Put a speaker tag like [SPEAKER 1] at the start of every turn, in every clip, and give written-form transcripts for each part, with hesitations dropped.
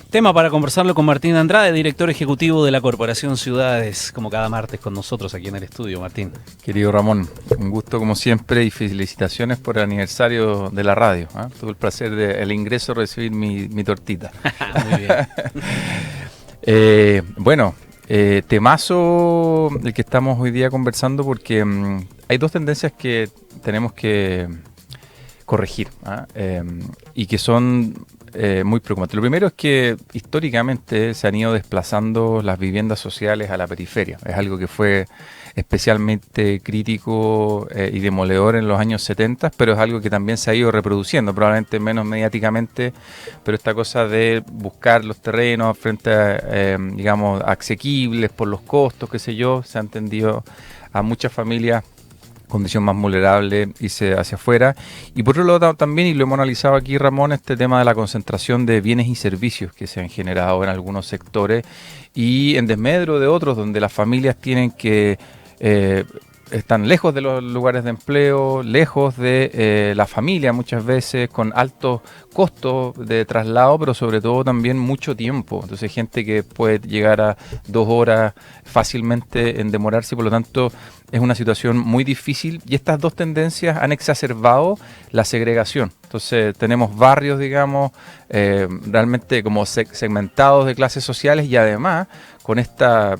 [SPEAKER 1] Tema para conversarlo con Martín Andrade, director ejecutivo de la Corporación Ciudades, como cada martes con nosotros aquí en el estudio. Martín.
[SPEAKER 2] Querido Ramón, un gusto como siempre y felicitaciones por el aniversario de la radio. Tuve el placer de el ingreso recibir mi tortita.
[SPEAKER 1] Muy bien.
[SPEAKER 2] Temazo el que estamos hoy día conversando porque hay dos tendencias que tenemos que corregir y que son muy preocupantes. Lo primero es que históricamente se han ido desplazando las viviendas sociales a la periferia. Es algo que fue especialmente crítico y demoledor en los años 70, pero es algo que también se ha ido reproduciendo, probablemente menos mediáticamente, pero esta cosa de buscar los terrenos frente a, digamos, asequibles por los costos, qué sé yo, se ha entendido a muchas familias condición más vulnerable irse hacia afuera. Y por otro lado también, y lo hemos analizado aquí, Ramón, este tema de la concentración de bienes y servicios que se han generado en algunos sectores y en desmedro de otros, donde las familias tienen que están lejos de los lugares de empleo, lejos de la familia muchas veces, con altos costos de traslado, pero sobre todo también mucho tiempo. Entonces gente que puede llegar a 2 horas fácilmente en demorarse, por lo tanto es una situación muy difícil y estas dos tendencias han exacerbado la segregación. Entonces tenemos barrios, digamos, realmente como segmentados de clases sociales y además con esta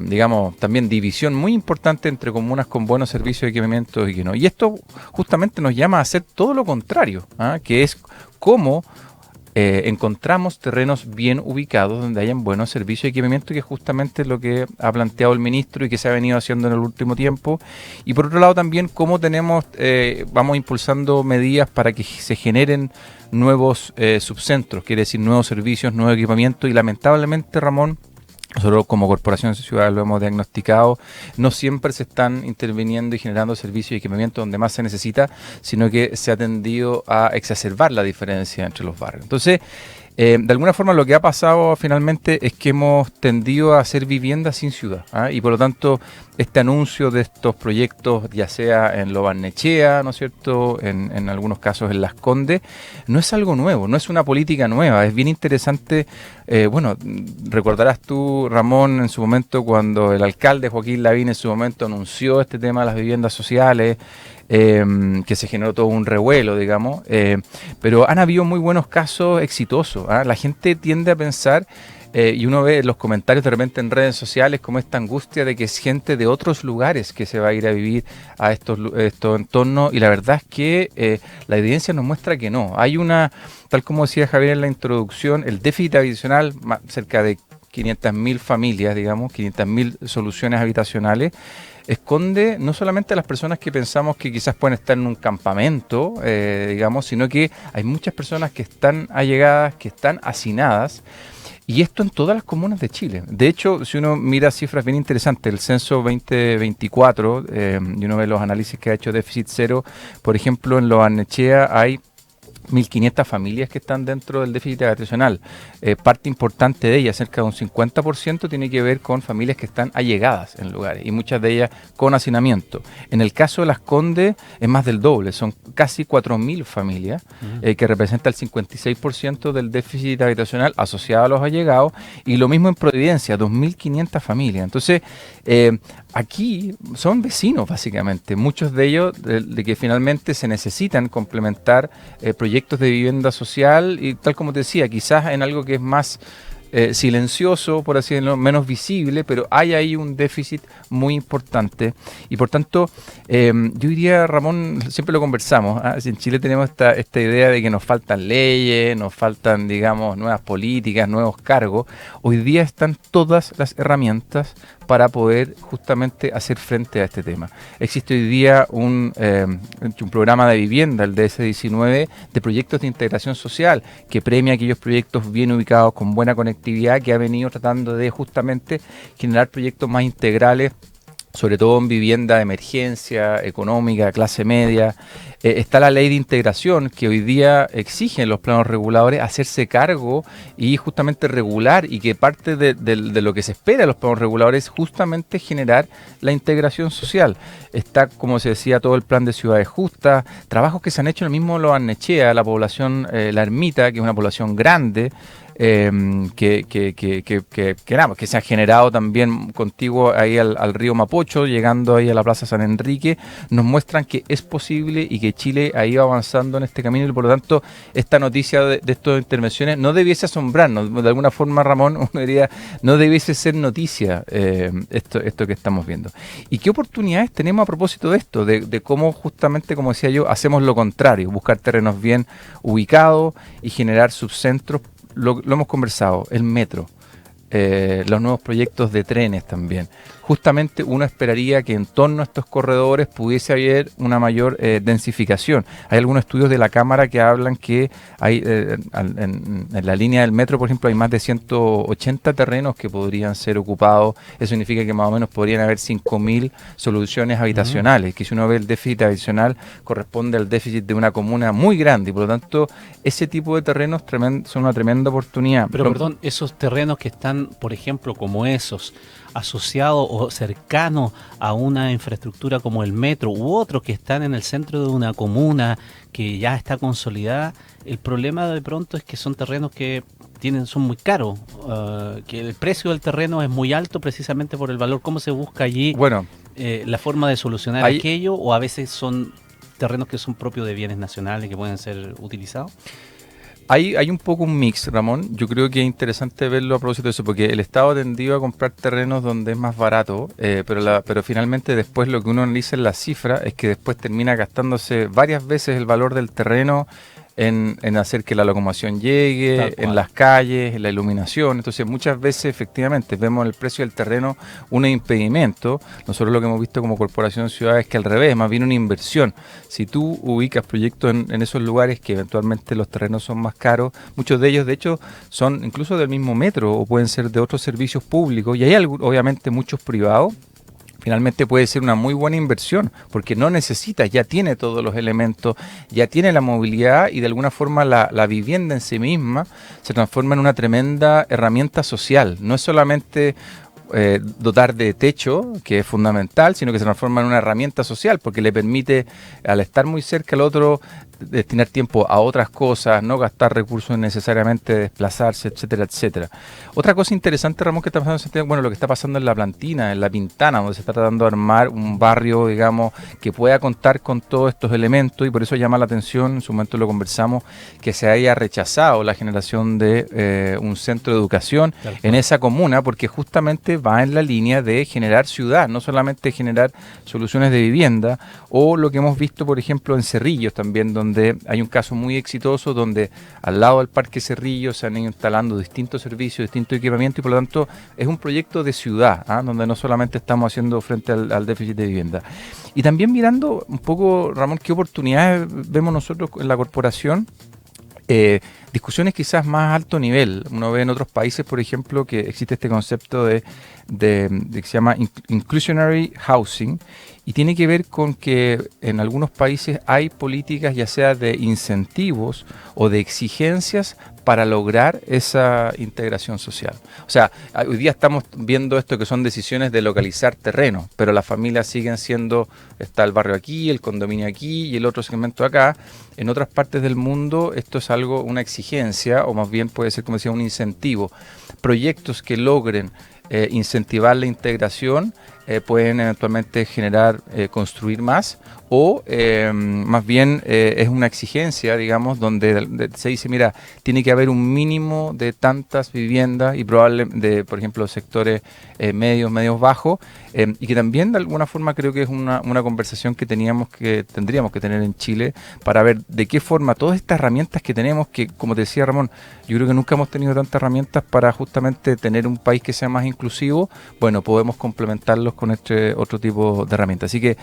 [SPEAKER 2] digamos, también división muy importante entre comunas con buenos servicios de equipamiento y que no. Y esto justamente nos llama a hacer todo lo contrario, que es cómo encontramos terrenos bien ubicados donde hayan buenos servicios de equipamiento, que es justamente lo que ha planteado el ministro y que se ha venido haciendo en el último tiempo. Y por otro lado también cómo tenemos, vamos impulsando medidas para que se generen nuevos subcentros, quiere decir nuevos servicios, nuevo equipamiento y lamentablemente, Ramón, nosotros como Corporación Ciudades lo hemos diagnosticado, no siempre se están interviniendo y generando servicios y equipamiento donde más se necesita, sino que se ha tendido a exacerbar la diferencia entre los barrios. Entonces, de alguna forma lo que ha pasado finalmente es que hemos tendido a hacer viviendas sin ciudad, y por lo tanto este anuncio de estos proyectos, ya sea en Lo Barnechea, ¿no es cierto?, en algunos casos en Las Condes, no es algo nuevo, no es una política nueva, es bien interesante. Bueno, recordarás tú, Ramón, en su momento cuando el alcalde Joaquín Lavín en su momento anunció este tema de las viviendas sociales, que se generó todo un revuelo, digamos, pero han habido muy buenos casos exitosos. La gente tiende a pensar, y uno ve los comentarios de repente en redes sociales como esta angustia de que es gente de otros lugares que se va a ir a vivir a estos entornos, y la verdad es que la evidencia nos muestra que no. Hay una, tal como decía Javier en la introducción, el déficit habitacional, cerca de 500.000 familias, digamos, 500.000 soluciones habitacionales, esconde no solamente a las personas que pensamos que quizás pueden estar en un campamento, digamos, sino que hay muchas personas que están allegadas, que están hacinadas, y esto en todas las comunas de Chile. De hecho, si uno mira cifras bien interesantes, el censo 2024, y uno ve los análisis que ha hecho Déficit Cero, por ejemplo, en Lo Barnechea hay 1.500 familias que están dentro del déficit habitacional. Parte importante de ellas, cerca de un 50%, tiene que ver con familias que están allegadas en lugares y muchas de ellas con hacinamiento. En el caso de Las Condes es más del doble, son casi 4.000 familias, que representa el 56% del déficit habitacional asociado a los allegados, y lo mismo en Providencia, 2.500 familias. Entonces, aquí son vecinos básicamente, muchos de ellos de que finalmente se necesitan complementar proyectos de vivienda social y tal como te decía, quizás en algo que es más silencioso, por así decirlo, menos visible, pero hay ahí un déficit muy importante y por tanto yo diría, Ramón, siempre lo conversamos, en Chile tenemos esta idea de que nos faltan leyes, nos faltan, digamos, nuevas políticas, nuevos cargos. Hoy día están todas las herramientas para poder justamente hacer frente a este tema. Existe hoy día un programa de vivienda, el DS19, de proyectos de integración social, que premia aquellos proyectos bien ubicados, con buena conectividad, que ha venido tratando de justamente generar proyectos más integrales, sobre todo en vivienda de emergencia, económica, clase media. Está la ley de integración que hoy día exige en los planos reguladores hacerse cargo y justamente regular, y que parte de lo que se espera de los planos reguladores es justamente generar la integración social. Está, como se decía, todo el plan de ciudades justas, trabajos que se han hecho en el mismo Lo Barnechea, la población La Ermita, que es una población grande, que se ha generado también contigo ahí al río Mapocho, llegando ahí a la Plaza San Enrique, nos muestran que es posible y que Chile ha ido avanzando en este camino y por lo tanto esta noticia de estas intervenciones no debiese asombrarnos. De alguna forma, Ramón, uno diría, no debiese ser noticia esto que estamos viendo. ¿Y qué oportunidades tenemos a propósito de esto? De cómo justamente, como decía yo, hacemos lo contrario, buscar terrenos bien ubicados y generar subcentros. Lo hemos conversado, el metro, los nuevos proyectos de trenes también. Justamente uno esperaría que en torno a estos corredores pudiese haber una mayor densificación. Hay algunos estudios de la Cámara que hablan que hay en la línea del metro, por ejemplo, hay más de 180 terrenos que podrían ser ocupados. Eso significa que más o menos podrían haber 5.000 soluciones habitacionales, que si uno ve el déficit habitacional corresponde al déficit de una comuna muy grande y por lo tanto ese tipo de terrenos son una tremenda oportunidad.
[SPEAKER 1] Pero perdón, esos terrenos que están, por ejemplo, como esos, asociados o cercanos a una infraestructura como el metro u otros que están en el centro de una comuna que ya está consolidada, el problema de pronto es que son terrenos que son muy caros, que el precio del terreno es muy alto precisamente por el valor. ¿Cómo se busca allí la forma de solucionar aquello? O a veces son terrenos que son propios de bienes nacionales que pueden ser utilizados.
[SPEAKER 2] Hay un poco un mix, Ramón. Yo creo que es interesante verlo a propósito de eso, porque el Estado ha tendido a comprar terrenos donde es más barato, pero finalmente después lo que uno analiza en la cifra es que después termina gastándose varias veces el valor del terreno en hacer que la locomoción llegue, en las calles, en la iluminación. Entonces muchas veces efectivamente vemos el precio del terreno un impedimento. Nosotros lo que hemos visto como Corporación Ciudad es que al revés, más bien una inversión. Si tú ubicas proyectos en esos lugares que eventualmente los terrenos son más caros, muchos de ellos de hecho son incluso del mismo metro o pueden ser de otros servicios públicos y hay obviamente muchos privados. Finalmente puede ser una muy buena inversión porque no necesita, ya tiene todos los elementos, ya tiene la movilidad y de alguna forma la vivienda en sí misma se transforma en una tremenda herramienta social. No es solamente dotar de techo, que es fundamental, sino que se transforma en una herramienta social porque le permite, al estar muy cerca al otro, destinar tiempo a otras cosas, no gastar recursos necesariamente, desplazarse, etcétera, etcétera. Otra cosa interesante, Ramón, que está pasando en Santiago, bueno, lo que está pasando en La Plantina, en La Pintana, donde se está tratando de armar un barrio, digamos, que pueda contar con todos estos elementos y por eso llama la atención, en su momento lo conversamos, que se haya rechazado la generación de un centro de educación en esa comuna, porque justamente va en la línea de generar ciudad, no solamente generar soluciones de vivienda, o lo que hemos visto, por ejemplo, en Cerrillos también, donde hay un caso muy exitoso donde al lado del Parque Cerrillos se han ido instalando distintos servicios, distintos equipamientos y por lo tanto es un proyecto de ciudad, donde no solamente estamos haciendo frente al déficit de vivienda. Y también mirando un poco, Ramón, qué oportunidades vemos nosotros en la corporación. Discusiones quizás más alto nivel. Uno ve en otros países, por ejemplo, que existe este concepto de que se llama inclusionary housing y tiene que ver con que en algunos países hay políticas ya sea de incentivos o de exigencias para lograr esa integración social. O sea, hoy día estamos viendo esto que son decisiones de localizar terrenos, pero las familias siguen siendo, está el barrio aquí, el condominio aquí y el otro segmento acá. En otras partes del mundo esto es algo, una exigencia o más bien puede ser, como decía, un incentivo. Proyectos que logren incentivar la integración pueden eventualmente generar, construir más o más bien es una exigencia, digamos, donde se dice, mira, tiene que haber un mínimo de tantas viviendas y probablemente, por ejemplo, sectores medios bajos y que también de alguna forma creo que es una conversación que tendríamos que tener en Chile para ver de qué forma todas estas herramientas que tenemos, que como te decía Ramón, yo creo que nunca hemos tenido tantas herramientas para justamente tener un país que sea más inclusivo, bueno, podemos complementarlos con este otro tipo de herramientas. Así que,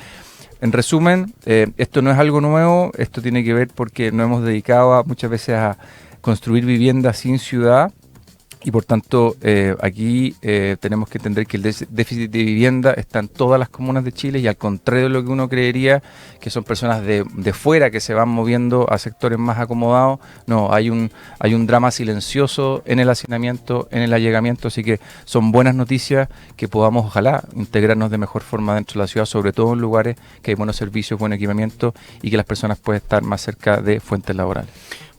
[SPEAKER 2] en resumen, esto no es algo nuevo, esto tiene que ver porque nos hemos dedicado muchas veces a construir viviendas sin ciudad y por tanto aquí tenemos que entender que el déficit de vivienda está en todas las comunas de Chile y al contrario de lo que uno creería, que son personas de fuera que se van moviendo a sectores más acomodados, no, hay un drama silencioso en el hacinamiento, en el allegamiento, así que son buenas noticias que podamos ojalá integrarnos de mejor forma dentro de la ciudad, sobre todo en lugares que hay buenos servicios, buen equipamiento y que las personas puedan estar más cerca de fuentes laborales.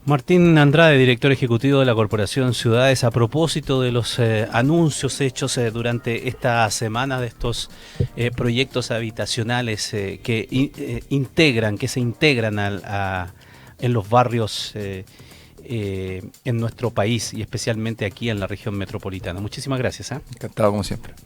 [SPEAKER 1] Martín Andrade, director ejecutivo de la Corporación Ciudades, a propósito de los anuncios hechos durante esta semana de estos proyectos habitacionales que se integran en los barrios en nuestro país y especialmente aquí en la región metropolitana. Muchísimas gracias.
[SPEAKER 2] Encantado como siempre.